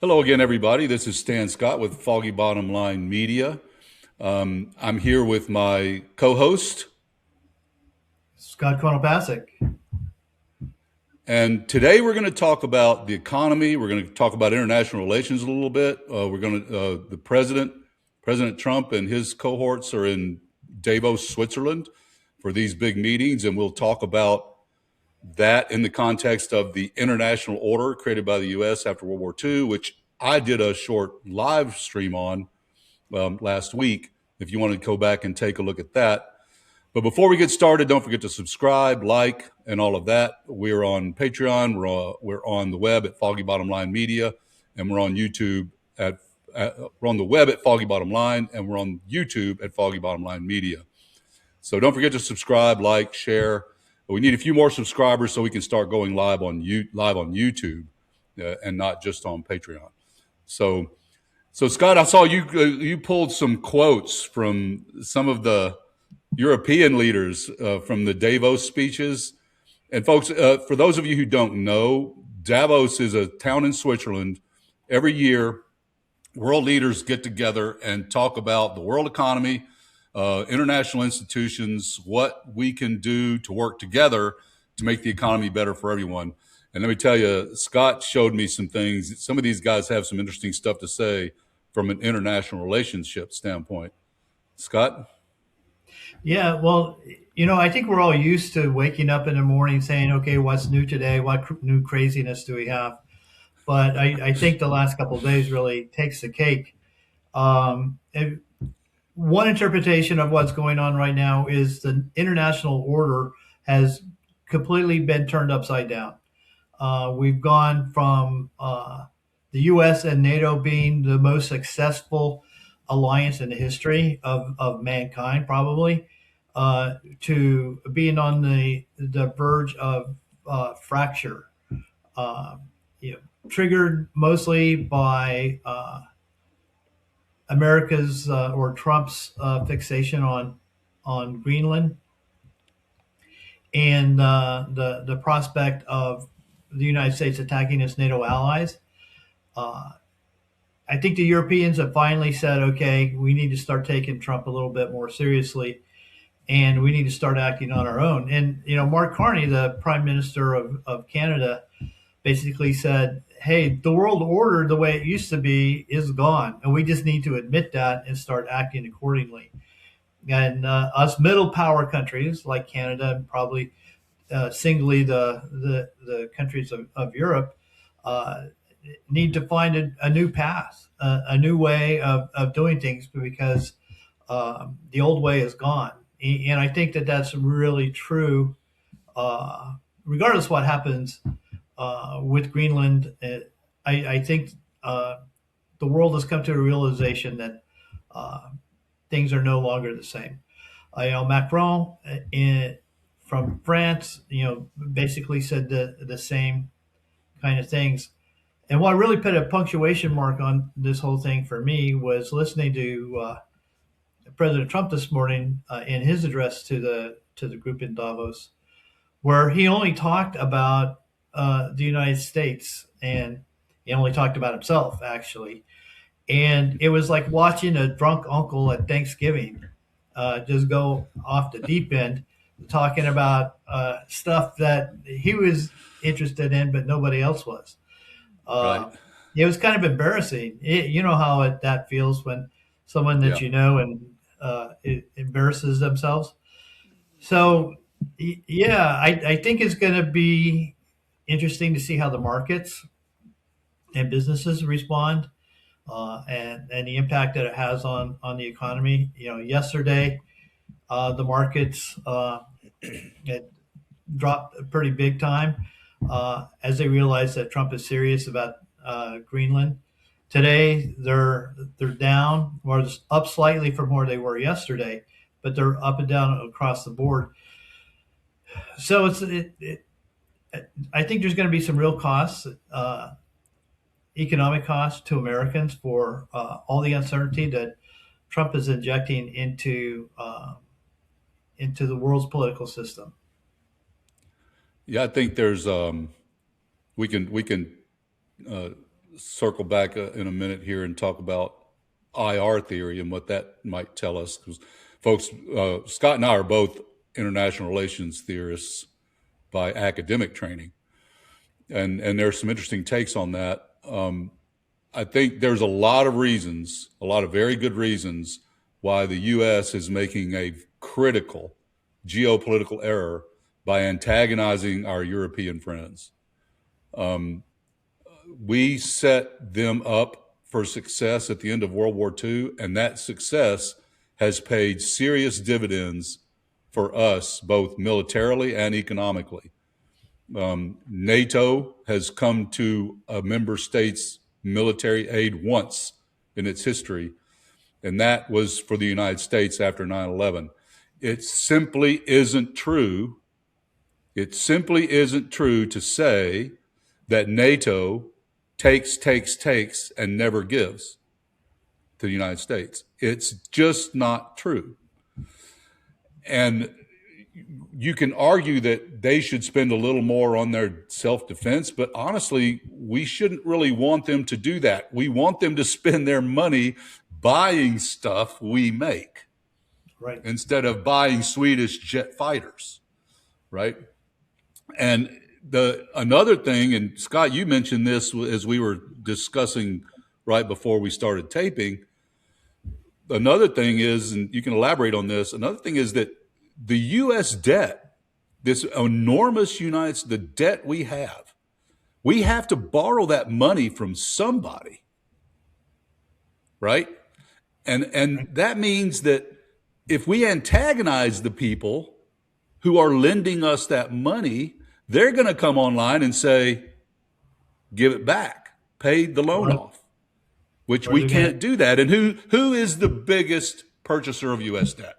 Hello again, everybody. This is Stan Scott with Foggy Bottom Line Media. I'm here with my co-host, Scott Konopasek. and today we're going to talk about the economy. We're going to talk about international relations a little bit. The President Trump, and his cohorts are in Davos, Switzerland, for these big meetings, and we'll talk about that in the context of the international order created by the U.S. after World War II, which I did a short live stream on last week. If you want to go back and take a look at that. But before we get started, don't forget to subscribe, like, and all of that. We're on Patreon. We're on the web at Foggy Bottom Line Media, and we're on YouTube we're on the web at Foggy Bottom Line, and we're on YouTube at Foggy Bottom Line Media. So don't forget to subscribe, like, share. We need a few more subscribers so we can start going live on YouTube, and not just on Patreon. So Scott, I saw you pulled some quotes from some of the European leaders from the Davos speeches. And folks, for those of you who don't know, Davos is a town in Switzerland. Every year, world leaders get together and talk about the world economy, international institutions, what we can do to work together to make the economy better for everyone. And let me tell you, Scott showed me some things. Some of these guys have some interesting stuff to say from an international relationship standpoint. Scott? Yeah, well, I think we're all used to waking up in the morning saying, okay, what's new today? What new craziness do we have? But I think the last couple of days really takes the cake. And one interpretation of what's going on right now is the international order has completely been turned upside down. We've gone from the U.S. and NATO being the most successful alliance in the history of mankind, probably, to being on the verge of fracture, uh, triggered mostly by America's or Trump's fixation on Greenland and the prospect of the United States attacking its NATO allies. Uh, I think the Europeans have finally said, okay, we need to start taking Trump a little bit more seriously, and we need to start acting on our own. And Mark Carney, the Prime Minister of Canada, basically said, "Hey, the world order, the way it used to be, is gone, and we just need to admit that and start acting accordingly." And us middle power countries like Canada and probably singly the countries of Europe uh, need to find a new path, a new way of doing things because the old way is gone. And I think that that's really true, regardless of what happens with Greenland. I think the world has come to a realization that uh, things are no longer the same. Macron from France, basically said the same kind of things. And what really put a punctuation mark on this whole thing for me was listening to President Trump this morning in his address to the group in Davos, where he only talked about the United States and he only talked about himself actually. And it was like watching a drunk uncle at Thanksgiving just go off the deep end, talking about stuff that he was interested in, but nobody else was. Right. Uh, it was kind of embarrassing. You know how that feels when someone that Yeah. you know and it embarrasses themselves. So, yeah, I think it's going to be interesting to see how the markets and businesses respond and the impact that it has on the economy. Yesterday the markets it dropped pretty big time as they realized that Trump is serious about Greenland. Today they're down or up slightly from where they were yesterday, but they're up and down across the board. So I think there's going to be some real costs, economic costs to Americans for all the uncertainty that Trump is injecting into the world's political system. Yeah, I think there's we can uh, circle back in a minute here and talk about IR theory and what that might tell us. Because, folks, Scott and I are both international relations theorists by academic training, and there's some interesting takes on that. I think there's a lot of reasons, a lot of very good reasons, why the U.S. is making a critical geopolitical error by antagonizing our European friends. We set them up for success at the end of World War II, and that success has paid serious dividends for us, both militarily and economically. NATO has come to a member state's military aid once in its history, and that was for the United States after 9/11. It simply isn't true. It simply isn't true to say that NATO takes, and never gives to the United States. It's just not true. And you can argue that they should spend a little more on their self-defense, but honestly, we shouldn't really want them to do that. We want them to spend their money buying stuff we make, Right. instead of buying Swedish jet fighters, right? And another thing, and Scott, you mentioned this as we were discussing right before we started taping. Another thing is, and you can elaborate on this, another thing is that the U.S. debt, this enormous the debt we have to borrow that money from somebody, right? And that means that if we antagonize the people who are lending us that money, they're going to come online and say, give it back, pay the loan off, which we can't do that. And who is the biggest purchaser of U.S. debt,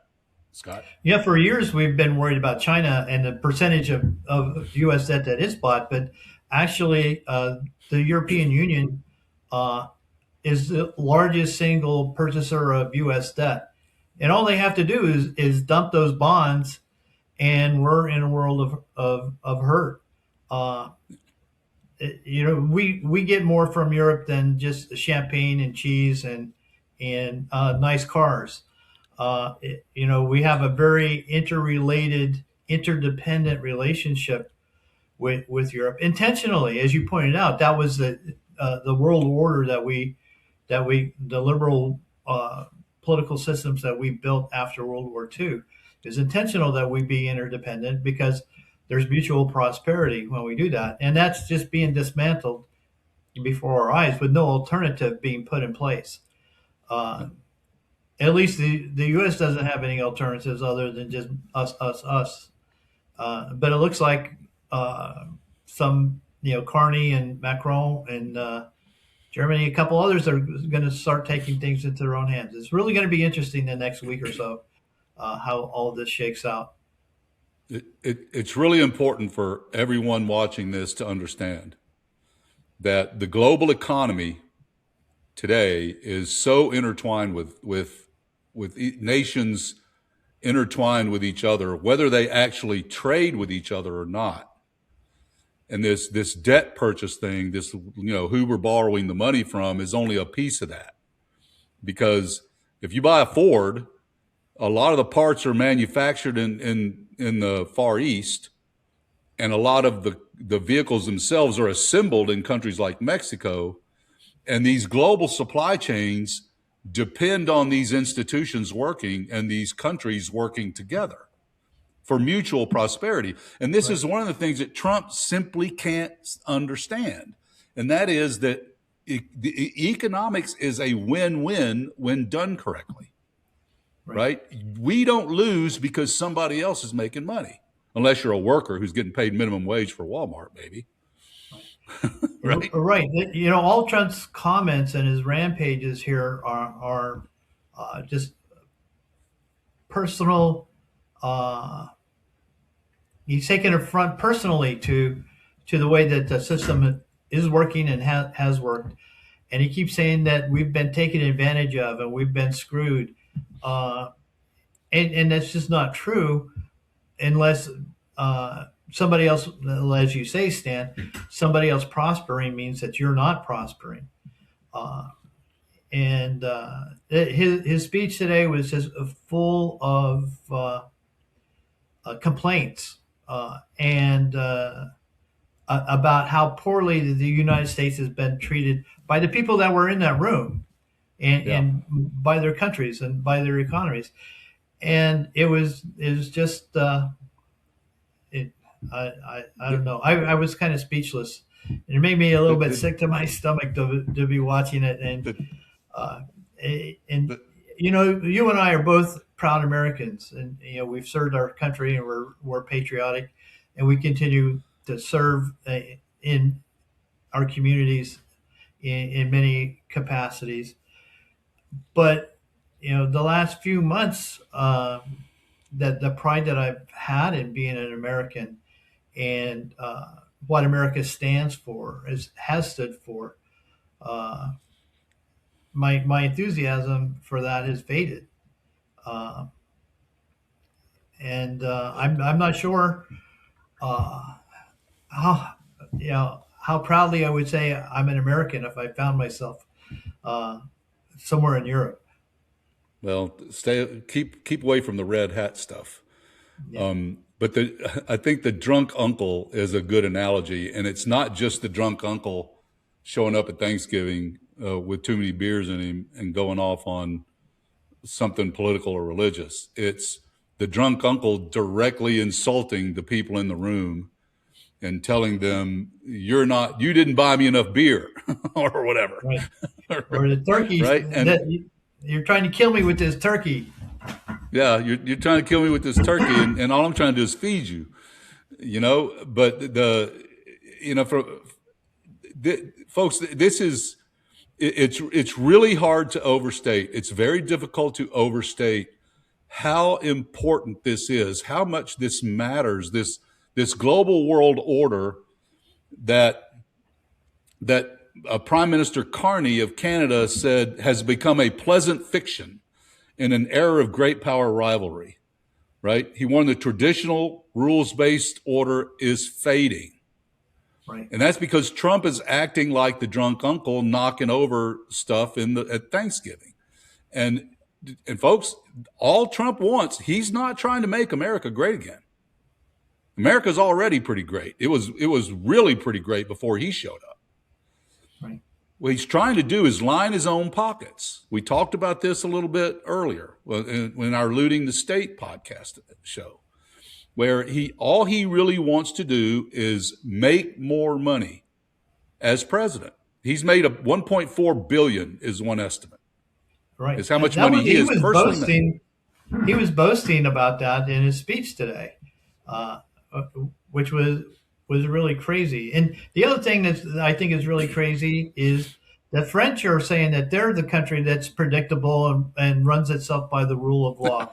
Scott? Yeah, for years we've been worried about China and the percentage of U.S. debt that is bought, but actually the European Union is the largest single purchaser of U.S. debt. And all they have to do is dump those bonds, and we're in a world of hurt. We get more from Europe than just champagne and cheese and nice cars. We have a very interrelated, interdependent relationship with Europe intentionally, as you pointed out. That was the world order the liberal political systems that we built after World War II. It's intentional that we be interdependent because there's mutual prosperity when we do that, and that's just being dismantled before our eyes with no alternative being put in place. At least the U.S. doesn't have any alternatives other than just us. But it looks like some, Carney and Macron and Germany, a couple others are going to start taking things into their own hands. It's really going to be interesting the next week or so how all this shakes out. It's really important for everyone watching this to understand that the global economy today is so intertwined with nations intertwined with each other, whether they actually trade with each other or not. And this debt purchase thing, who we're borrowing the money from, is only a piece of that. Because if you buy a Ford, a lot of the parts are manufactured in the Far East, and a lot of the vehicles themselves are assembled in countries like Mexico. And these global supply chains depend on these institutions working and these countries working together for mutual prosperity. And this is one of the things that Trump simply can't understand. And that is that the economics is a win-win when done correctly, right? We don't lose because somebody else is making money, unless you're a worker who's getting paid minimum wage for Walmart, maybe. Right. All Trump's comments and his rampages here are just personal. He's taken affront personally to the way that the system is working and has worked, and he keeps saying that we've been taken advantage of and we've been screwed, and that's just not true, unless somebody else, as you say, Stan, somebody else prospering means that you're not prospering. Uh, and his speech today was just full of complaints and about how poorly the United States has been treated by the people that were in that room, Yeah. and by their countries and by their economies. And it was just it, I don't know. I was kind of speechless. It made me a The, little bit the, sick to my stomach to be watching it. And the, uh, and the, you and I are both proud Americans, and we've served our country, and we're patriotic, and we continue to serve in our communities in many capacities. But the last few months, that the pride that I've had in being an American, and what America stands for, has stood for, uh, my enthusiasm for that has faded. Uh, and I'm not sure uh, how how proudly I would say I'm an American if I found myself uh, somewhere in Europe. well, keep away from the red hat stuff. Yeah, But I think the drunk uncle is a good analogy, and it's not just the drunk uncle showing up at Thanksgiving with too many beers in him and going off on something political or religious. It's the drunk uncle directly insulting the people in the room and telling them, you didn't buy me enough beer or whatever. right. Or the turkeys Right. And that you're trying to kill me with this turkey. yeah, you're trying to kill me with this turkey, and all I'm trying to do is feed you, but for folks, it's really hard to overstate. It's very difficult to overstate how important this is, how much this matters, this global world order that Prime Minister Carney of Canada said has become a pleasant fiction in an era of great power rivalry. Right? He warned the traditional rules-based order is fading. Right. And that's because Trump is acting like the drunk uncle knocking over stuff at Thanksgiving. And folks, all Trump wants, he's not trying to make America great again. America's already pretty great. It was really pretty great before he showed up. Right. What he's trying to do is line his own pockets. We talked about this a little bit earlier in our Looting the State podcast show, where all he really wants to do is make more money as president. He's made a 1.4 billion is one estimate. Right. Is how much That money was he he has was personally made. boasting. He was boasting about that in his speech today, uh, which was really crazy. And the other thing that I think is really crazy is the French are saying that they're the country that's predictable and runs itself by the rule of law,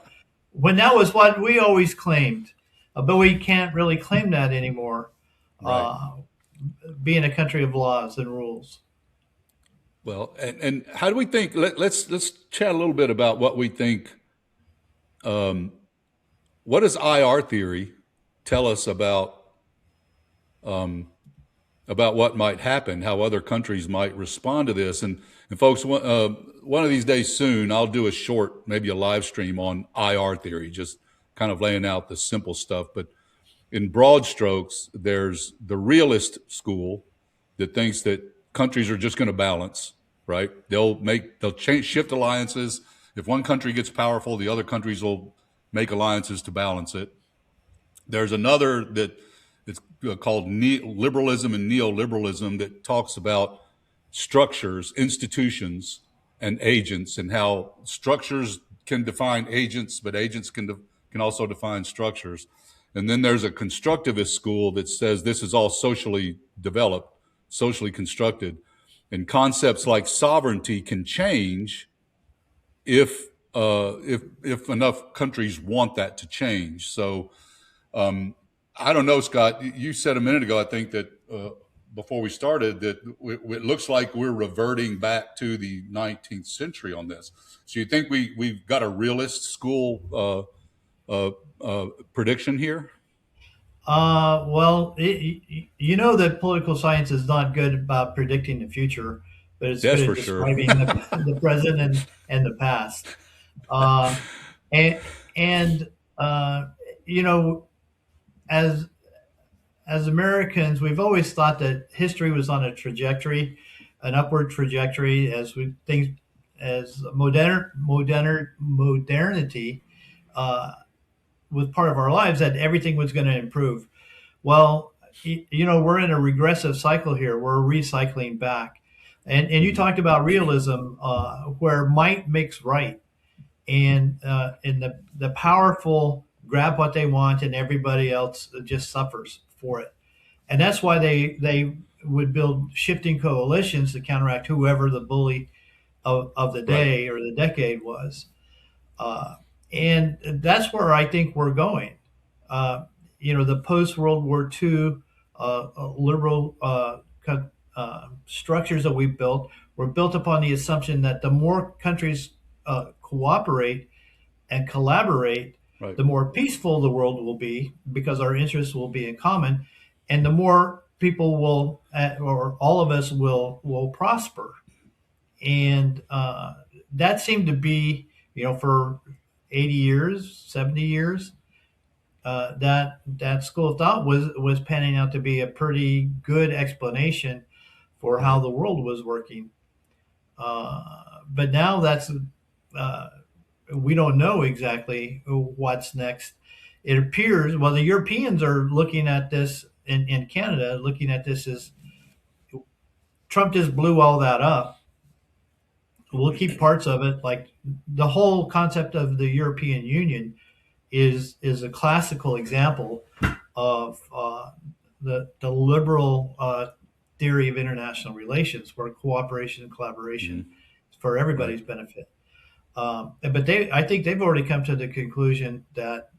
when that was what we always claimed. But we can't really claim that anymore, Right. uh, being a country of laws and rules. Well, and how do we think? Let's chat a little bit about what we think. What does IR theory tell us about what might happen, how other countries might respond to this? And folks, one of these days soon, I'll do a short, maybe a live stream on IR theory, just kind of laying out the simple stuff. But in broad strokes, there's the realist school that thinks that countries are just going to balance, right? They'll shift alliances. If one country gets powerful, the other countries will make alliances to balance it. There's another that it's called liberalism and neoliberalism that talks about structures, institutions, and agents, and how structures can define agents, but agents can also define structures. And then there's a constructivist school that says this is all socially developed, socially constructed, and concepts like sovereignty can change if enough countries want that to change. So I don't know, Scott. You said a minute ago, I think that before we started, that it looks like we're reverting back to the 19th century on this. So you think we've got a realist school prediction here? Well, you know that political science is not good about predicting the future, but it's That's good at for sure. describing the present and the past. Uh, and and you know, as as Americans, we've always thought that history was on a trajectory, an upward trajectory, as we things as modernity uh, was part of our lives, that everything was going to improve. Well, we're in a regressive cycle here. We're recycling back. And you Hmm. talked about realism, where might makes right. And the powerful grab what they want and everybody else just suffers for it. And that's why they would build shifting coalitions to counteract whoever the bully of the Right. day or the decade was. Uh, and that's where I think we're going. Uh, the post World War II liberal structures that we built were built upon the assumption that the more countries cooperate and collaborate, Right. the more peaceful the world will be because our interests will be in common, and the more people will, or all of us will prosper. And that seemed to be, for 80 years, 70 years, that school of thought was panning out to be a pretty good explanation for how Right. the world was working. But now uh, we don't know exactly what's next. It appears, well, the Europeans are looking at this in Canada, looking at this as Trump just blew all that up. We'll keep parts of it. Like the whole concept of the European Union is a classical example of the liberal theory of international relations, where cooperation and collaboration Hmm. is for Right. everybody's benefit. But I think they've already come to the conclusion that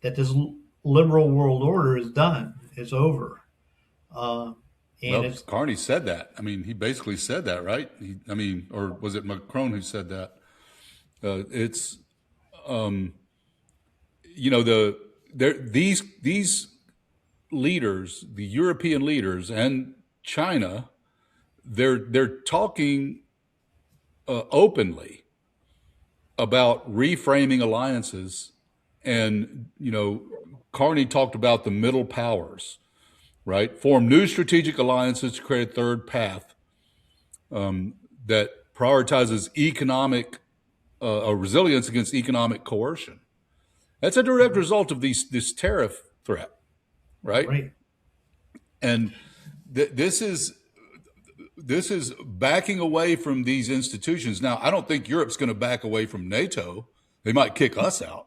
this liberal world order is done, it's over, um, and Well, it's Carney said that. I mean, he basically said that, right? I mean, or was it Macron who said that? It's um, these leaders, the European leaders, and China, they're talking openly about reframing alliances, and Carney talked about the middle powers, right? Form new strategic alliances to create a third path that prioritizes economic resilience against economic coercion. That's a direct result of this tariff threat, right? right, And this is backing away from these institutions. Now, I don't think Europe's going to back away from NATO. They might kick us out.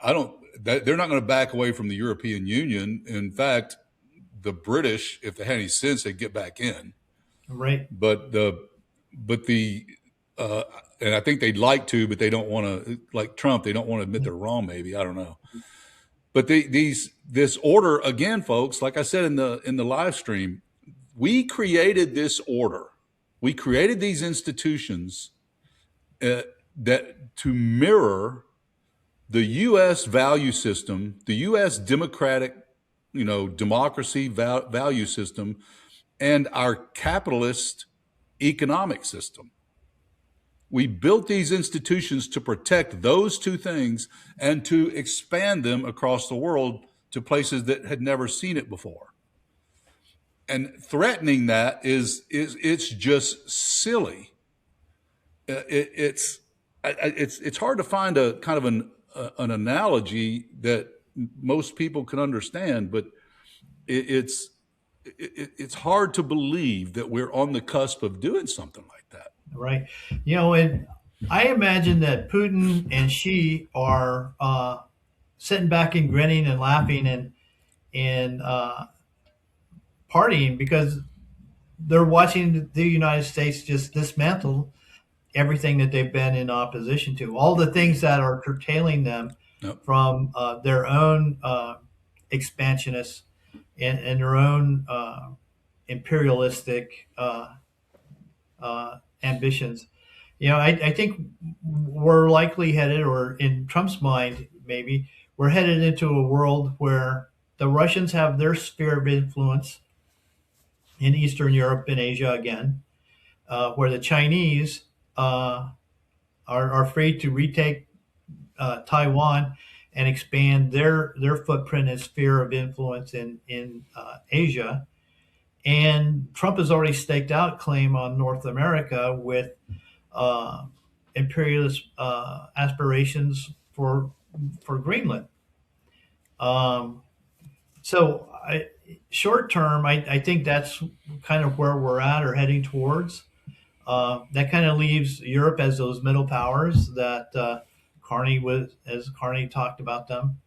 I don't. They're not going to back away from the European Union. In fact, the British, if they had any sense, they'd get back in. right, But the uh, and I think they'd like to, but they don't want to. Like Trump, they don't want to admit they're wrong. Maybe I don't know. But this order again, folks. Like I said in the live stream, we created this order. We created these institutions uh, that to mirror the U.S. value system, the U.S. democratic, democracy value system, and our capitalist economic system. We built these institutions to protect those two things and to expand them across the world to places that had never seen it before. And threatening that is it's just silly. It's hard to find a kind of an analogy that most people can understand, but it, it's it's hard to believe that we're on the cusp of doing something like that. right. And I imagine that Putin and Xi are sitting back and grinning and laughing and partying because they're watching the United States just dismantle everything that they've been in opposition to, all the things that are curtailing them Yep. from their own expansionists and their own imperialistic ambitions. I think we're likely headed, or in Trump's mind, maybe we're headed into a world where the Russians have their sphere of influence in Eastern Europe and Asia again, where the Chinese are free to retake Taiwan and expand their footprint and sphere of influence in Asia. And Trump has already staked out claim on North America with uh, imperialist aspirations for Greenland. Um, Short term, I think that's kind of where we're at or heading towards. That kind of leaves Europe as those middle powers that Carney was, as Carney talked about them,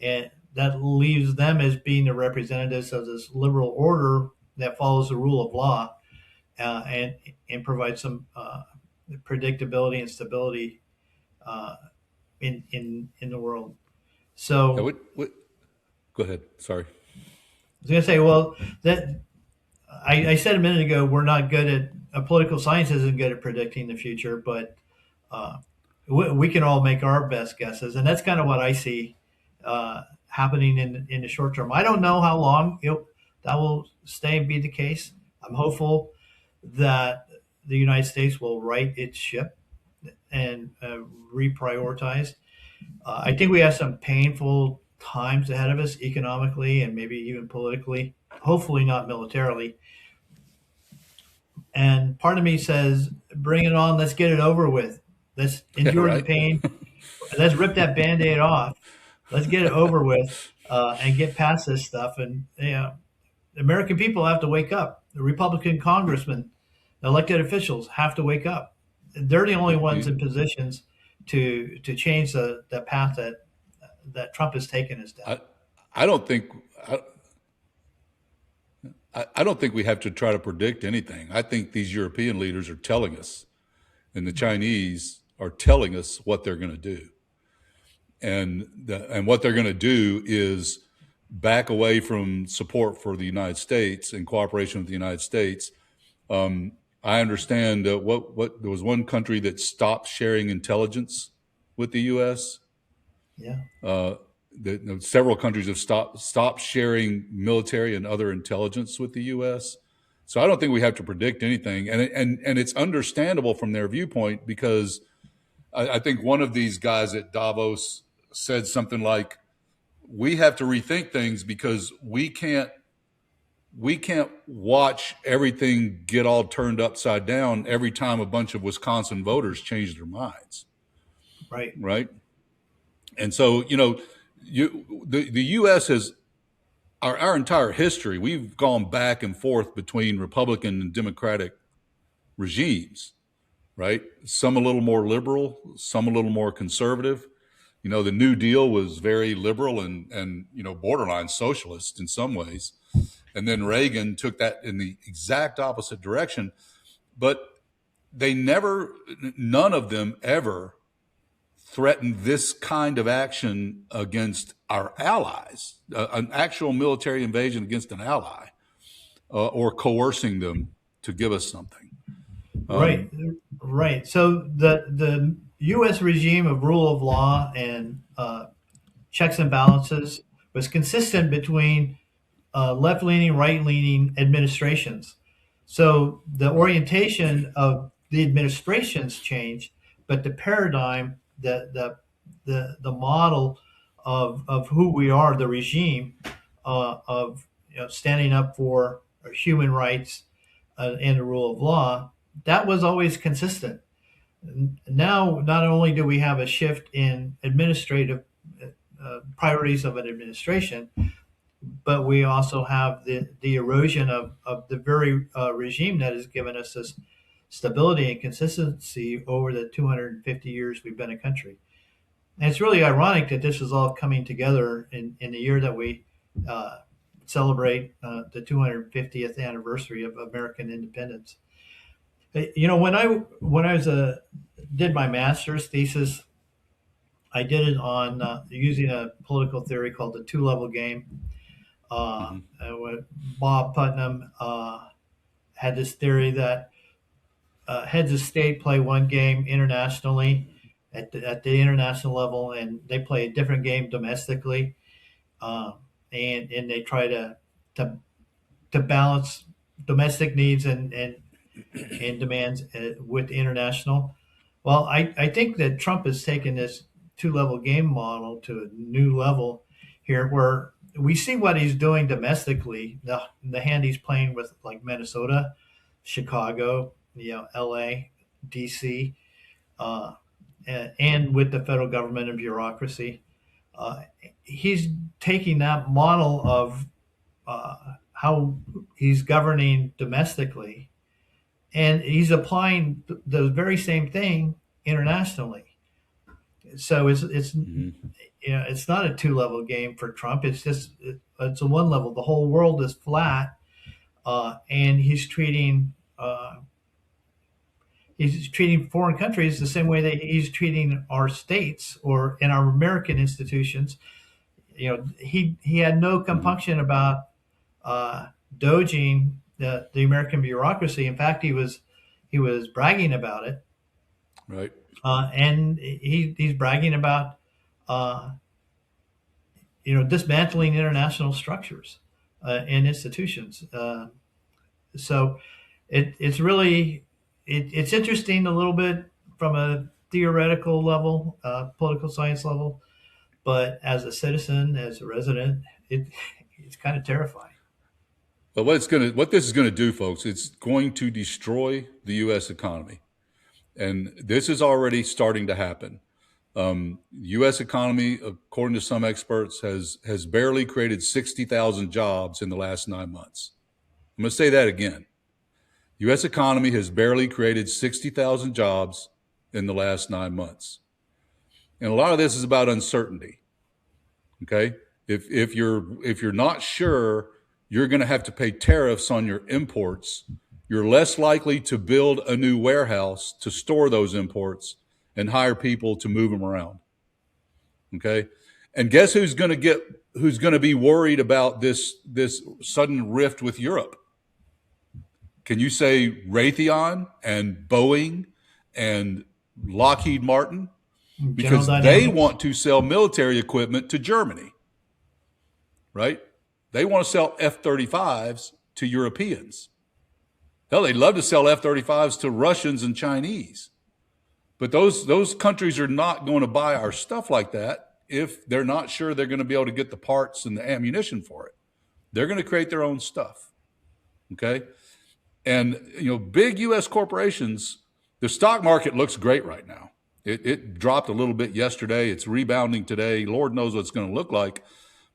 and that leaves them as being the representatives of this liberal order that follows the rule of law and provides some predictability and stability uh, in the world. Yeah, So go ahead. Sorry. I was going to say, well, that I said a minute ago, we're not good at political science isn't good at predicting the future, but uh, we can all make our best guesses, and that's kind of what I see happening in the short term. I don't know how long that will stay and be the case. I'm hopeful that the United States will right its ship and reprioritize. I think we have some painful times ahead of us economically and maybe even politically. Hopefully, not militarily. And part of me says, bring it on. Let's get it over with. Let's Yeah, endure the right. pain. Let's rip that band aid off. Let's get it over with and get past this stuff. And, the American people have to wake up. The Republican congressmen, elected officials have to wake up. They're the only ones You, in positions to change the path that Trump has taken us down. I, I don't think I, I don't think we have to try to predict anything. I think these European leaders are telling us, and the Chinese are telling us what they're going to do, and what they're going to do is back away from support for the United States and cooperation with the United States. Um, I understand what there was one country that stopped sharing intelligence with the U.S. Yeah, Uh, Several countries have stopped sharing military and other intelligence with the U.S. So I don't think we have to predict anything, and it's understandable from their viewpoint because I think one of these guys at Davos said something like, "We have to rethink things because we can't watch everything get all turned upside down every time a bunch of Wisconsin voters change their minds, right. right?" And so, the U.S. has our entire history. We've gone back and forth between Republican and Democratic regimes, right? Some a little more liberal, some a little more conservative. The New Deal was very liberal and borderline socialist in some ways, and then Reagan took that in the exact opposite direction. But none of them ever threatened this kind of action against our allies, an actual military invasion against an ally, or coercing them to give us something. Right, right. So the U.S. regime of rule of law and checks and balances was consistent between left leaning, right leaning administrations. So the orientation of the administrations changed, but the paradigm, the model of who we are, the regime of standing up for human rights and the rule of law, that was always consistent. Now, not only do we have a shift in administrative priorities of an administration, but we also have the erosion of the very regime that has given us this stability and consistency over the 250 years we've been a country. And it's really ironic that this is all coming together in the year that we uh, celebrate the 250th anniversary of American independence. When I was did my master's thesis, I did it on using a political theory called the two-level game. Mm-hmm. Bob Putnam had this theory that heads of state play one game internationally, at the international level, and they play a different game domestically, um, and they try to to balance domestic needs and demands with international. Well, I think that Trump has taken this two level game model to a new level here, where we see what he's doing domestically, the hand he's playing with, like Minnesota, Chicago, L.A., D.C., uh, and with the federal government and bureaucracy. Uh, he's taking that model of how he's governing domestically, and he's applying the very same thing internationally. So Mhm. it's not a two level game for Trump. It's a one level. The whole world is flat, and he's treating foreign countries the same way that he's treating our states or in our American institutions. He had no Mhm. compunction about uh, doging the American bureaucracy. In fact, he was bragging about it, Right. and he's bragging about uh, dismantling international structures and institutions. So it's really it's interesting a little bit from a theoretical level, political science level, but as a citizen, as a resident, it's kind of terrifying. But what this is gonna do, folks, it's going to destroy the U.S. economy, and this is already starting to happen. U.S. economy, according to some experts, has barely created 60,000 jobs in the last 9 months. I'm going to say that again. U.S. economy has barely created 60,000 jobs in the last 9 months, and a lot of this is about uncertainty. Okay, if you're not sure you're going to have to pay tariffs on your imports, you're less likely to build a new warehouse to store those imports and hire people to move them around. Okay, and guess who's going to be worried about this sudden rift with Europe? Can you say Raytheon and Boeing and Lockheed Martin? General Because they Dynamics, want to sell military equipment to Germany, right? They want to sell F-35s to Europeans. Hell, they'd love to sell F-35s to Russians and Chinese. But those countries are not going to buy our stuff like that if they're not sure they're going to be able to get the parts and the ammunition for it. They're going to create their own stuff. Okay? And big U.S. corporations, the stock market looks great right now. It dropped a little bit yesterday. It's rebounding today. Lord knows what it's going to look like.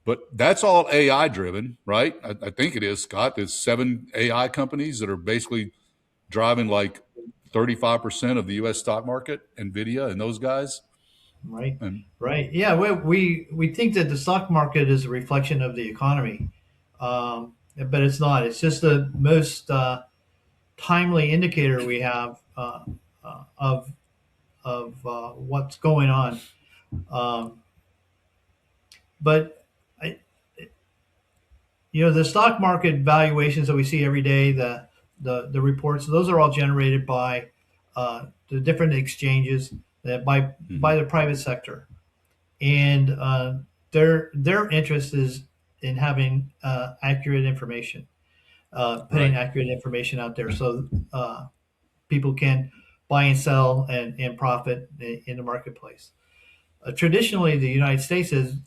But that's all AI driven, right? I think it is, Scott. There's 7 AI companies that are basically driving like 35% of the U.S. stock market, NVIDIA and those guys. right? And Right. Yeah, we think that the stock market is a reflection of the economy, but it's not. It's just the most timely indicator we have of what's going on. Um, but I, the stock market valuations that we see every day, the reports, those are all generated by the different exchanges that by mhm, the private sector, and their interest is in having accurate information, putting right, accurate information out there, so people can buy and sell and profit in the marketplace. Traditionally, the United States has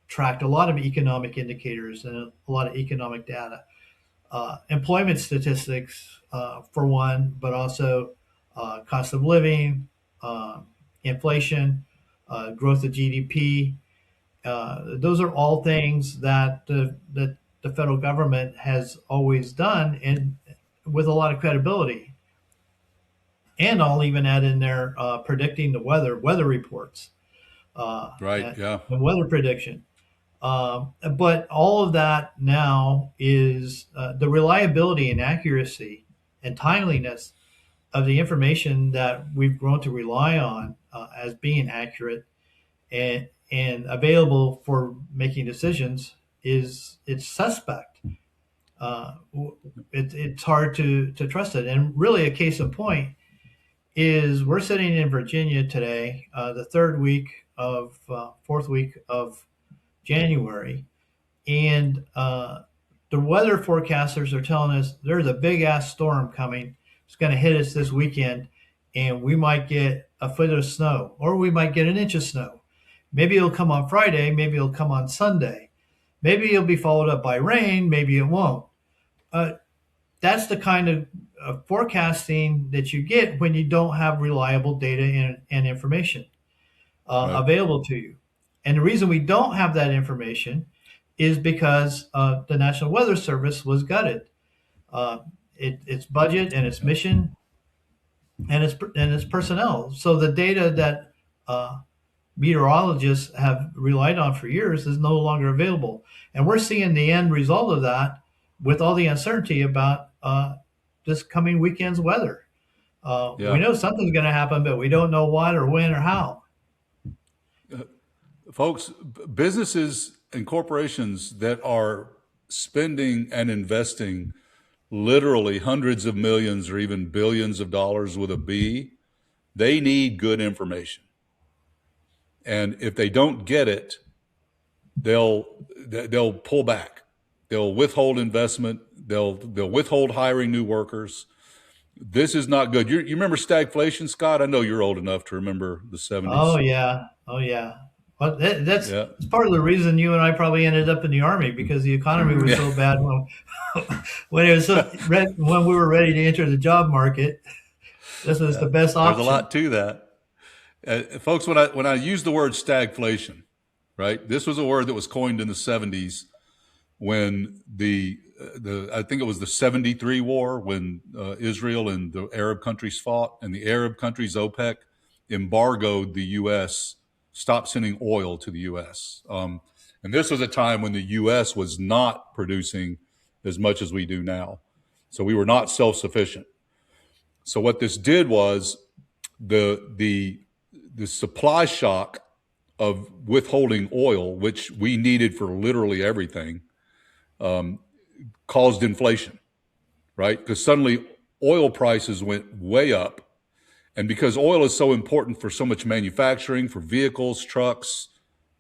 tracked a lot of economic indicators and a lot of economic data, employment statistics for one, but also cost of living, uh, inflation, growth of GDP. Those are all things that the federal government has always done, and with a lot of credibility. And I'll even add in there predicting the weather reports, right, and yeah, weather prediction. But all of that now is the reliability and accuracy and timeliness of the information that we've grown to rely on as being accurate and available for making decisions is it's suspect. It's hard to trust it. And really, a case in point is we're sitting in Virginia today, the fourth week of January, and the weather forecasters are telling us there's a big ass storm coming. It's going to hit us this weekend, and we might get a foot of snow, or we might get an inch of snow. Maybe it'll come on Friday. Maybe it'll come on Sunday. Maybe it'll be followed up by rain. Maybe it won't. Uh, that's the kind of forecasting that you get when you don't have reliable data and information Right. available to you. And the reason we don't have that information is because the National Weather Service was gutted. Uh, its budget and its Yeah. mission and its personnel. So the data that meteorologists have relied on for years is no longer available, and we're seeing the end result of that with all the uncertainty about this coming weekend's weather. We Yeah. know something's going to happen, but we don't know what or when or how. Folks, businesses and corporations that are spending and investing literally hundreds of millions or even billions of dollars with a B, they need good information. And if they don't get it, they'll pull back. They'll withhold investment. They'll withhold hiring new workers. This is not good. You remember stagflation, Scott? I know you're old enough to remember the Oh '70s. yeah, oh yeah. Well, Yeah. that's part of the reason you and I probably ended up in the army because the economy was Yeah. so bad when it was when we were ready to enter the job market. This was the Yeah. best There's a option. lot to that. Folks, when I use the word stagflation, right? This was a word that was coined in the '70s when the I think it was the '73 war when Israel and the Arab countries fought, and the Arab countries OPEC embargoed the U.S., stopped sending oil to the U.S. And this was a time when the U.S. was not producing as much as we do now, so we were not self-sufficient. So what this did was the the supply shock of withholding oil, which we needed for literally everything, um, caused inflation, right? Because suddenly oil prices went way up. And because oil is so important for so much manufacturing, for vehicles, trucks,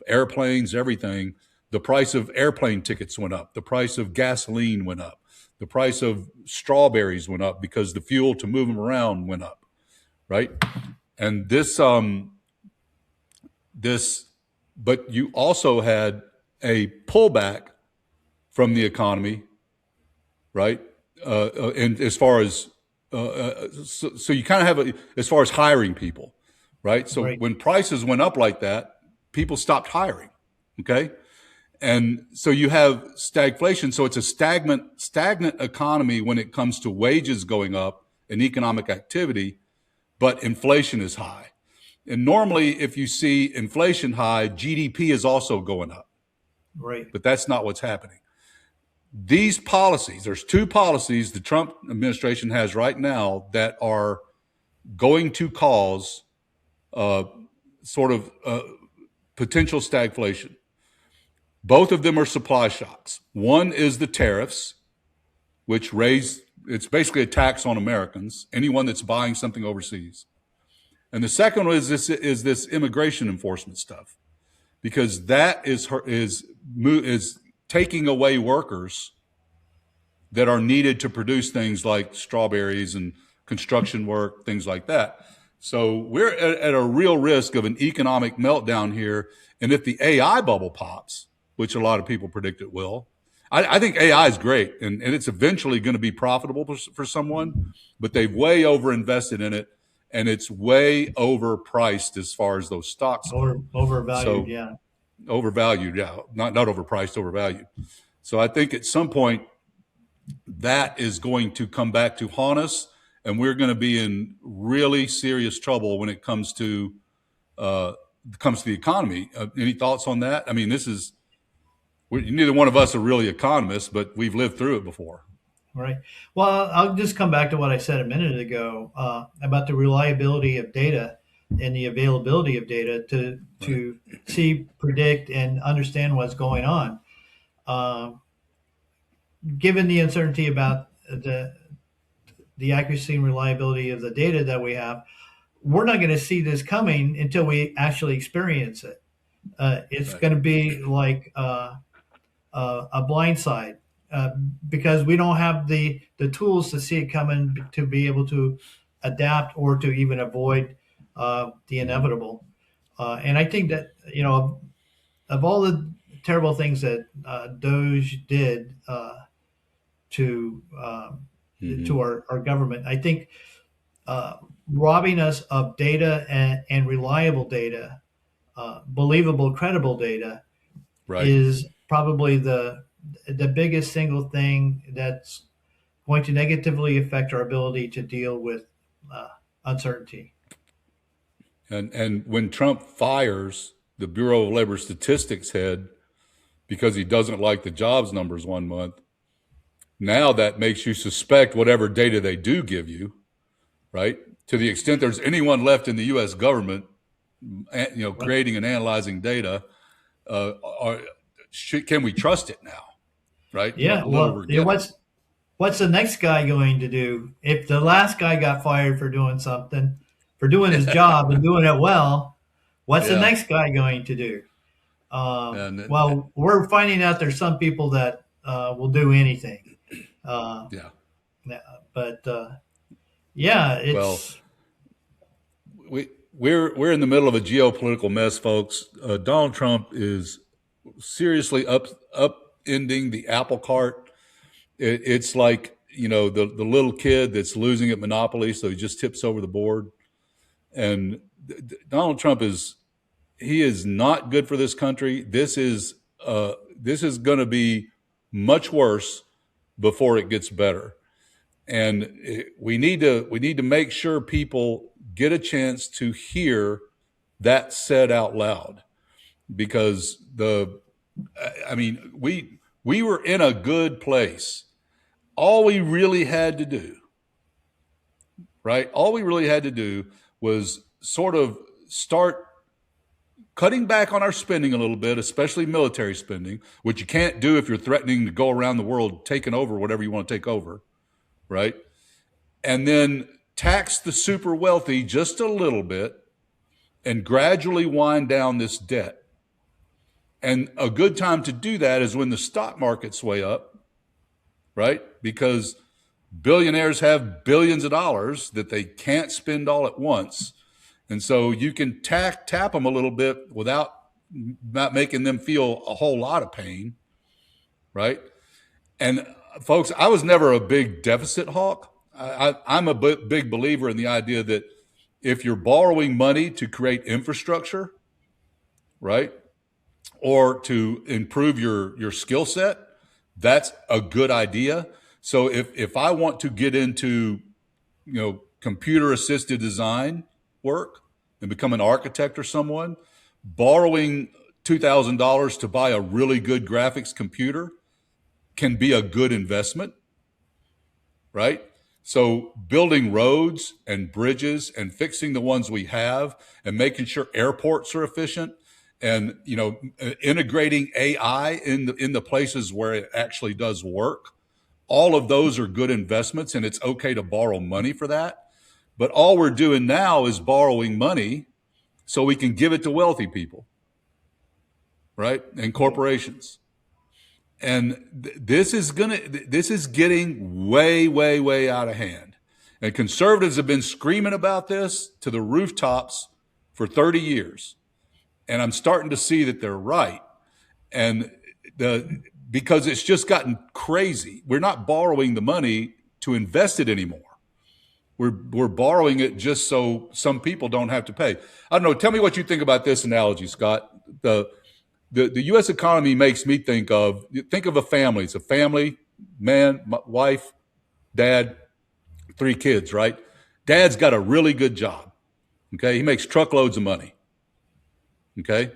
airplanes, everything, the price of airplane tickets went up. The price of gasoline went up. The price of strawberries went up because the fuel to move them around went up, right? And this, but you also had a pullback from the economy, right? And as far as so you kind of have as far as hiring people, right? So Right. when prices went up like that, people stopped hiring. Okay, and so you have stagflation. So it's a stagnant economy when it comes to wages going up and economic activity, but inflation is high. And normally, if you see inflation high, GDP is also going up, Right. but that's not what's happening. These policies, there's two policies the Trump administration has right now that are going to cause uh, sort of potential stagflation. Both of them are supply shocks. One is the tariffs, which raise, it's basically a tax on Americans, anyone that's buying something overseas. And the second one is this immigration enforcement stuff, because that is taking away workers that are needed to produce things like strawberries and construction work, things like that. So we're at a real risk of an economic meltdown here. And if the AI bubble pops, which a lot of people predict it will, I think AI is great, and it's eventually going to be profitable for someone, but they've way overinvested in it, and it's way overpriced as far as those stocks go. Overvalued. So Yeah. overvalued, yeah, not overpriced, overvalued. So I think at some point that is going to come back to haunt us, and we're going to be in really serious trouble when it uh, comes to the economy. Any thoughts on that? I mean, neither one of us are really economists, but we've lived through it before. Right. Well, I'll just come back to what I said a minute ago about the reliability of data and the availability of data Right. to see, predict, and understand what's going on. Um, Given the uncertainty about the accuracy and reliability of the data that we have, we're not going to see this coming until we actually experience it. It's Right. going to be like a blindside because we don't have the tools to see it coming to be able to adapt or to even avoid the Mm-hmm. inevitable. And I think that of all the terrible things that Doge did to Mm-hmm. our government, I think uh, robbing us of data and reliable data, believable, credible data, Right. is probably the biggest single thing that's going to negatively affect our ability to deal with uh, uncertainty. And when Trump fires the Bureau of Labor Statistics head because he doesn't like the jobs numbers 1 month, now that makes you suspect whatever data they do give you, right? To the extent there's anyone left in the U.S. government, Well, creating and analyzing data, are, can we trust it now, right? yeah. What little Well, we're getting. what's the next guy going to do? If the last guy got fired for doing something, for doing his job and doing it well, what's the Yeah, next guy going to do? and Well, we're finding out there's some people that will do anything. Uh, yeah. but yeah, Well, it's we're in the middle of a geopolitical mess, folks. Donald Trump is seriously upending the apple cart. It's like the little kid that's losing at Monopoly, so he just tips over the board. And Donald Trump is not good for this country. This is going to be much worse before it gets better. And we need to make sure people get a chance to hear that said out loud, because we were in a good place. All we really had to do, right? All we really had to do was sort of start cutting back on our spending a little bit, especially military spending, which you can't do if you're threatening to go around the world taking over whatever you want to take over, right? And then tax the super wealthy just a little bit and gradually wind down this debt. And a good time to do that is when the stock markets way up, right? Because billionaires have billions of dollars that they can't spend all at once. And so you can tap them a little bit without not making them feel a whole lot of pain, right? And folks, I was never a big deficit hawk. I'm a big believer in the idea that if you're borrowing money to create infrastructure, right, or to improve your skill set, that's a good idea. So if I want to get into computer assisted design work and become an architect or someone, borrowing $2,000 to buy a really good graphics computer can be a good investment, right? So building roads and bridges and fixing the ones we have and making sure airports are efficient, and integrating AI in the places where it actually does work. All of those are good investments, and it's okay to borrow money for that. But all we're doing now is borrowing money so we can give it to wealthy people, right? And corporations. And this is getting way, way, way out of hand. And conservatives have been screaming about this to the rooftops for 30 years. And I'm starting to see that they're right. And because it's just gotten crazy. We're not borrowing the money to invest it anymore. We're borrowing it just so some people don't have to pay. I don't know. Tell me what you think about this analogy, Scott. The U.S. economy makes me think of a family. It's a family, man, wife, dad, 3 kids, right? Dad's got a really good job. Okay, he makes truckloads of money. Okay,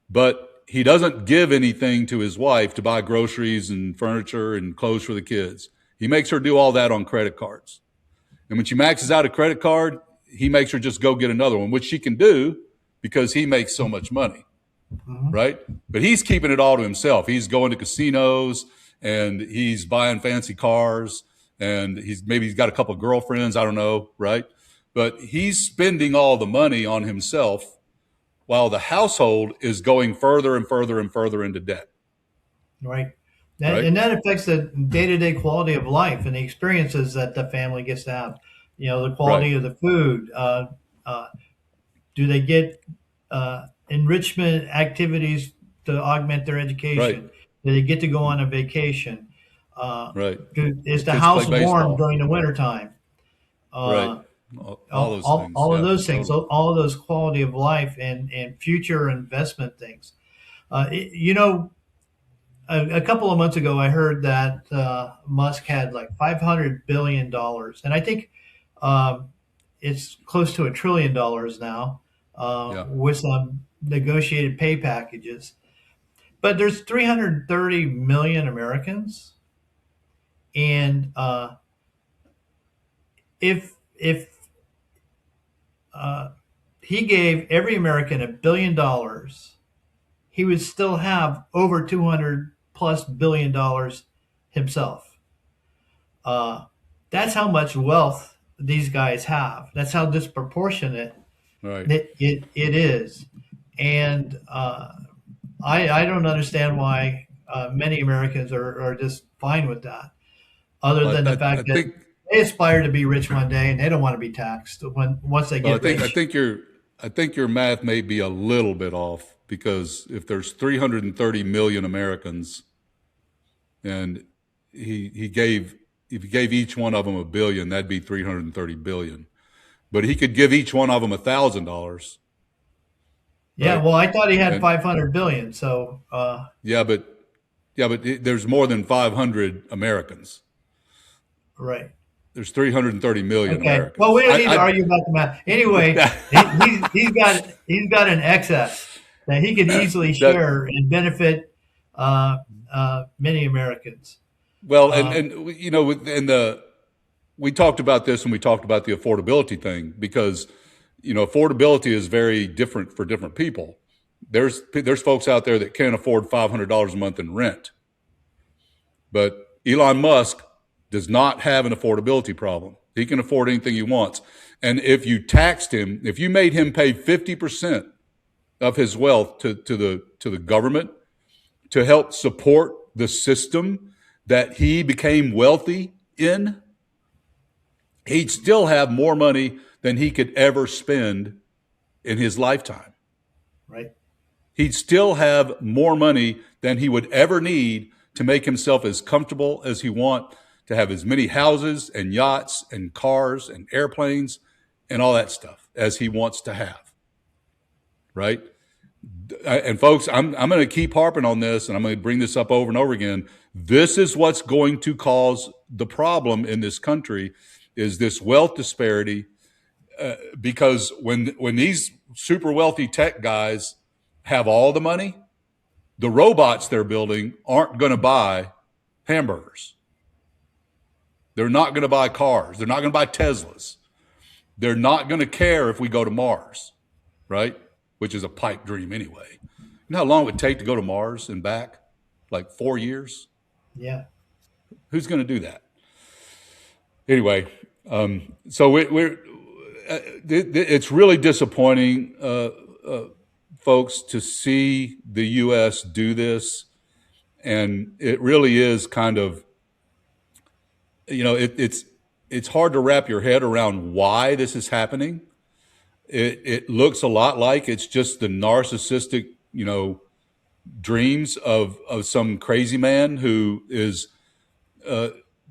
but he doesn't give anything to his wife to buy groceries and furniture and clothes for the kids. He makes her do all that on credit cards. And when she maxes out a credit card, he makes her just go get another one, which she can do because he makes so much money, Mhm. right? But he's keeping it all to himself. He's going to casinos and he's buying fancy cars and he's got a couple of girlfriends. I don't know, right? but he's spending all the money on himself while the household is going further and further and further into debt. Right. Right. And that affects the day to day quality of life and the experiences that the family gets to have. You know, the Right. quality of the food. Uh, do they get enrichment activities to augment their Right. education? Do they get to go on a vacation? Uh, Right. is The the kids play house warm baseball. during the wintertime? Right. Uh, All those things. all of Yeah. those things, Totally. all of those quality of life and future investment things. You know, a couple of months ago, I heard that Musk had like $500 billion, and I think um, it's close to $1 trillion now Yeah. with some negotiated pay packages. But there's 330 million Americans, and if uh, he gave every American $1 billion, he would still have over 200 plus billion dollars himself. Uh, that's how much wealth these guys have. That's how disproportionate Right. it is. And I don't understand why many Americans are just fine with that, other Well, than the I fact that think. they aspire to be rich one day and they don't want to be taxed once they Well, get rich. I think your math may be a little bit off because if there's 330 million Americans and he gave if he gave each one of them a billion, that'd be 330 billion. But he could give each one of them $1,000, Yeah, right? well, I thought he had And 500 billion. So, yeah, but there's more than 500 Americans. right. There's 330 million Okay. Well, Americans. we don't need to argue about the math. Anyway, he's got an excess that he could easily that share and benefit uh, many Americans. well, Uh, and you know, and the we talked about this when we talked about the affordability thing because affordability is very different for different people. There's folks out there that can't afford $500 a month in rent, but Elon Musk does not have an affordability problem. He can afford anything he wants, and if you taxed him, if you made him pay 50% of his wealth to the government to help support the system that he became wealthy in, he'd still have more money than he could ever spend in his lifetime. right. He'd still have more money than he would ever need to make himself as comfortable as he want, to have as many houses and yachts and cars and airplanes and all that stuff as he wants to have, right? And folks, I'm going to keep harping on this, and I'm going to bring this up over and over again. This is what's going to cause the problem in this country is this wealth disparity. Because when these super wealthy tech guys have all the money, the robots they're building aren't going to buy hamburgers. They're not going to buy cars. They're not going to buy Teslas. They're not going to care if we go to Mars, right? Which is a pipe dream anyway. You know how long it would take to go to Mars and back? Like 4 years? Yeah. Who's going to do that? Anyway, so it's really disappointing, folks, to see the U.S. do this, and it really is kind of, it's hard to wrap your head around why this is happening. It looks a lot like it's just the narcissistic, dreams of some crazy man who is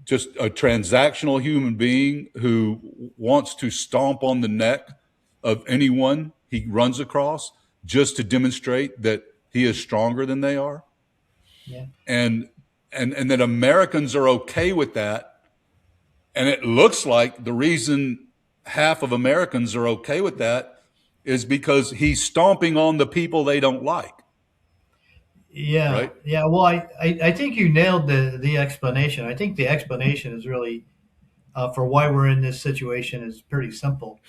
just a transactional human being who wants to stomp on the neck of anyone he runs across just to demonstrate that he is stronger than they are. Yeah. And that Americans are okay with that. And it looks like the reason half of Americans are okay with that is because he's stomping on the people they don't like, Yeah. right? Yeah. Well, I think you nailed the explanation. I think the explanation is really for why we're in this situation is pretty simple.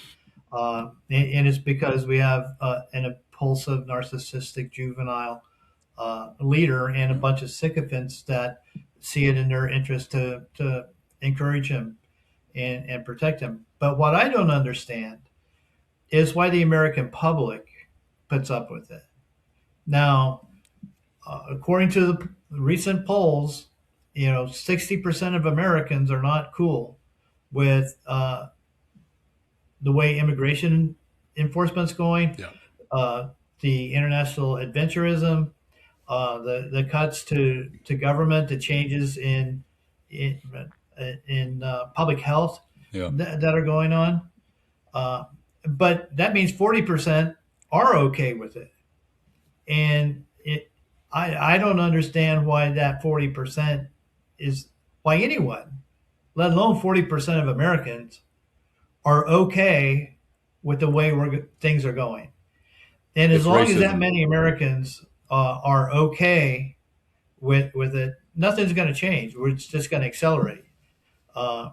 And it's because we have an impulsive, narcissistic, juvenile leader and a bunch of sycophants that see it in their interest to encourage him. and protect them. But what I don't understand is why the American public puts up with it. Now, according to the recent polls, 60% of Americans are not cool with the way immigration enforcement's going, Yeah. uh, the international adventurism, the cuts to government, the changes in, in public health Yeah. that are going on. Uh, but that means 40% are okay with it. And I don't understand why that 40% is, why anyone, let alone 40% of Americans, are okay with the way things are going. And as It's long as that racism. many Americans are okay with it, nothing's going to change. It's just going to accelerate. Uh,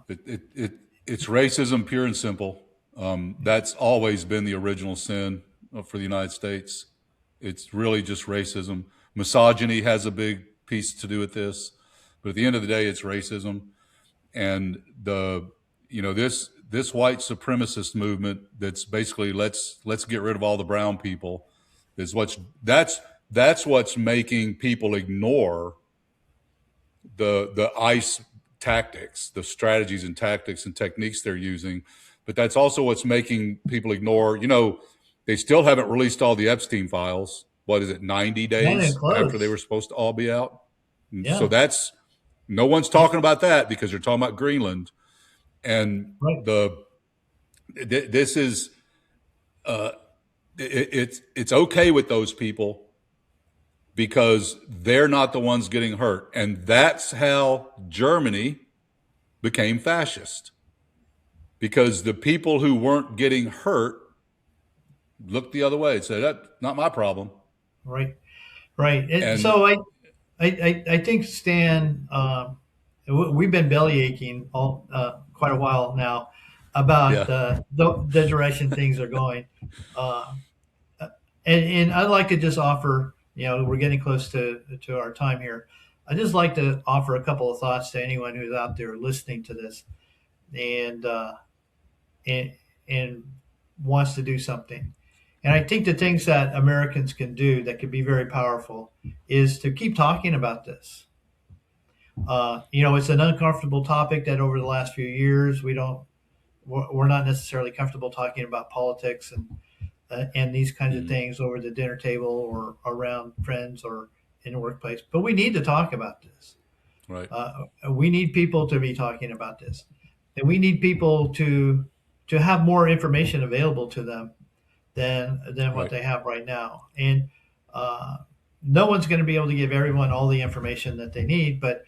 It's racism, pure and simple. That's always been the original sin for the United States. It's really just racism. Misogyny has a big piece to do with this, but at the end of the day, it's racism. And this white supremacist movement that's basically let's get rid of all the brown people is that's what's making people ignore the ICE tactics, the strategies and tactics and techniques they're using. But that's also what's making people ignore, they still haven't released all the Epstein files. What is it, 90 not even days after they close. were supposed to all be out? And so Yeah, that's, no one's talking about that because they're talking about Greenland. And right, this is, uh, it's okay with those people because they're not the ones getting hurt. And that's how Germany became fascist, because the people who weren't getting hurt looked the other way and said, that's not my problem. right, right. And So I think Stan, we've been belly aching all quite a while now about yeah, the direction things are going. Uh, and I'd like to just offer, we're getting close to our time here. I'd just like to offer a couple of thoughts to anyone who's out there listening to this and and, and wants to do something. And I think the things that Americans can do that could be very powerful is to keep talking about this. It's an uncomfortable topic that over the last few years we're not necessarily comfortable talking about politics and these kinds of mm, things over the dinner table or around friends or in the workplace. But we need to talk about this. right, We need people to be talking about this, and we need people to have more information available to them than what right, they have right now. And uh, no one's going to be able to give everyone all the information that they need, but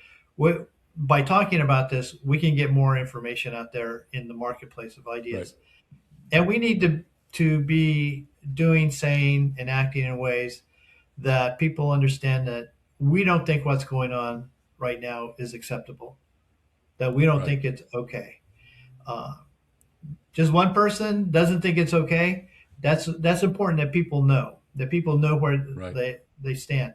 by talking about this, we can get more information out there in the marketplace of right, ideas. And we need to be doing, saying, and acting in ways that people understand that we don't think what's going on right now is acceptable, that we don't right, think it's okay. Uh, just one person doesn't think it's okay. That's important that people know where right, they stand.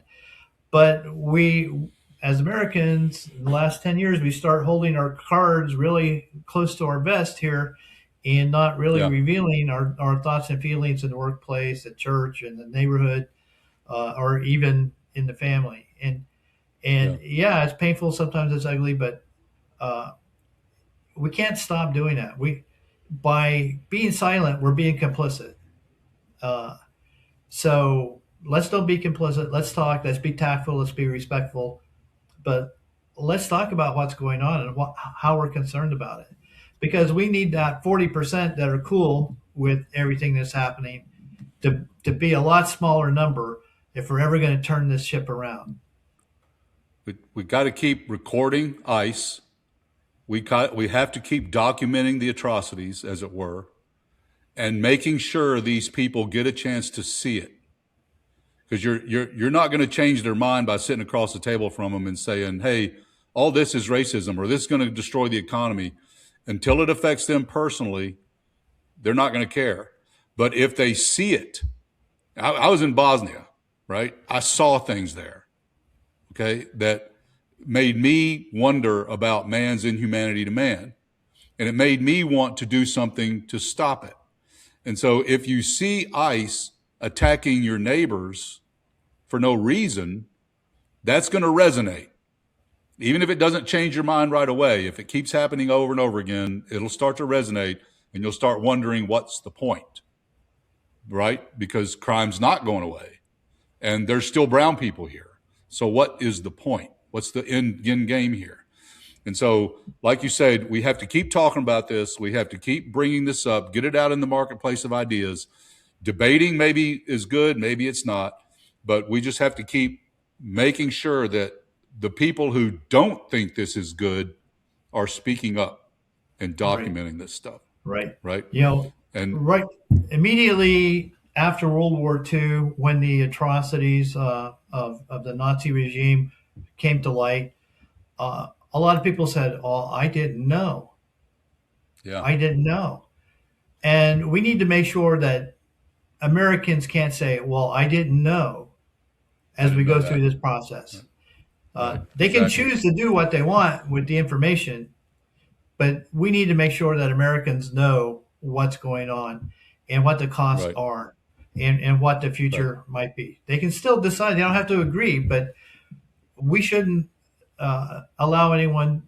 But we, as Americans, in the last 10 years, we start holding our cards really close to our vest here and not really yeah, revealing our thoughts and feelings in the workplace, at church, in the neighborhood, or even in the family. yeah, And yeah, it's painful. Sometimes it's ugly, but uh, we can't stop doing that. By being silent, we're being complicit. Uh, so let's don't be complicit. Let's talk. Let's be tactful. Let's be respectful. But let's talk about what's going on and how we're concerned about it, because we need that 40% that are cool with everything that's happening to be a lot smaller number if we're ever going to turn this ship around. we got to keep recording ICE. We have to keep documenting the atrocities, as it were, and making sure these people get a chance to see it. Because you're not going to change their mind by sitting across the table from them and saying, "Hey, all this is racism," or "This is going to destroy the economy." Until it affects them personally, they're not going to care. But if they see it, I was in Bosnia, right? I saw things there, okay, that made me wonder about man's inhumanity to man. and it made me want to do something to stop it. And so if you see ICE attacking your neighbors for no reason, that's going to resonate. Even if it doesn't change your mind right away, if it keeps happening over and over again, it'll start to resonate, and you'll start wondering what's the point, right? Because crime's not going away, and there's still brown people here. So what is the point? What's the end game here? And so, like you said, we have to keep talking about this. We have to keep bringing this up, get it out in the marketplace of ideas. Debating maybe is good, maybe it's not, but we just have to keep making sure that the people who don't think this is good are speaking up and documenting this stuff. Right. Right. And right immediately after World War II, when the atrocities of the Nazi regime came to light, a lot of people said, "Oh, I didn't know. Yeah. I didn't know." And we need to make sure that Americans can't say, "Well, I didn't know," as we go through this process. They can choose to do what they want with the information, but we need to make sure that Americans know what's going on and what the costs are and what the future might be. They can still decide. They don't have to agree, but we shouldn't allow anyone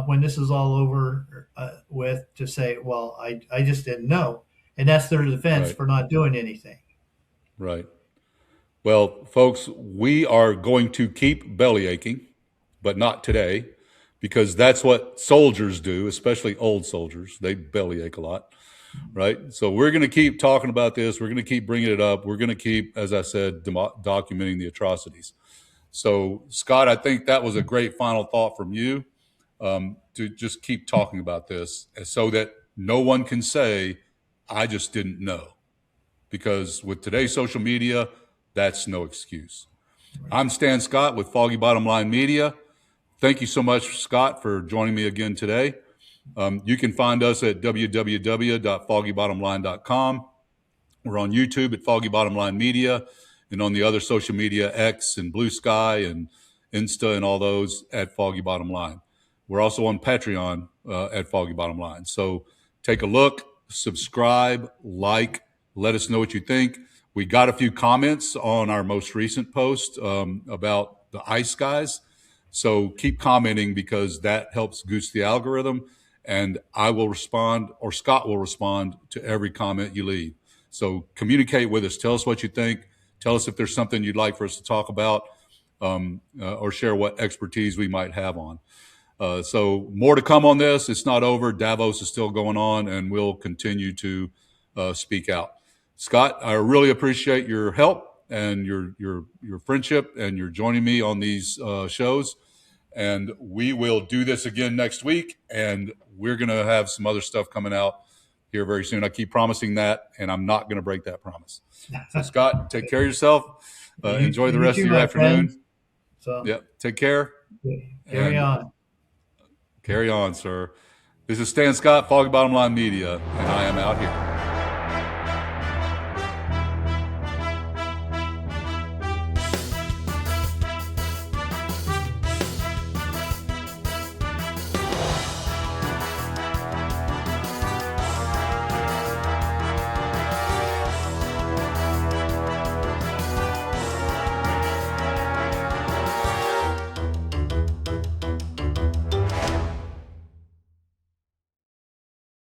when this is all over with to say, well, I just didn't know. And that's their defense for not doing anything. Right. Well, folks, we are going to keep belly aching, but not today, because that's what soldiers do, especially old soldiers. They bellyache a lot, right? So we're going to keep talking about this. We're going to keep bringing it up. We're going to keep, as I said, documenting the atrocities. So, Scott, I think that was a great final thought from you, to just keep talking about this so that no one can say, I just didn't know. Because with today's social media, that's no excuse. I'm Stan Scott with Foggy Bottom Line Media. Thank you so much, Scott, for joining me again today. You can find us at www.foggybottomline.com. We're on YouTube at Foggy Bottom Line Media, and on the other social media, X and Blue Sky and Insta and all those at Foggy Bottom Line. We're also on Patreon at Foggy Bottom Line. So take a look, subscribe, like, let us know what you think. We got a few comments on our most recent post about the ICE guys. So keep commenting, because that helps goose the algorithm, and I will respond, or Scott will respond to every comment you leave. So communicate with us. Tell us what you think. Tell us if there's something you'd like for us to talk about, or share what expertise we might have on. So more to come on this. It's not over. Davos is still going on, and we'll continue to speak out. Scott, I really appreciate your help and your friendship, and your joining me on these shows. And we will do this again next week, and we're going to have some other stuff coming out here very soon. I keep promising that, and I'm not going to break that promise. So, Scott, take care of yourself. Enjoy the rest of your afternoon. So, take care. Carry on. Carry on, sir. This is Stan Scott, Foggy Bottom Line Media, and I am out here.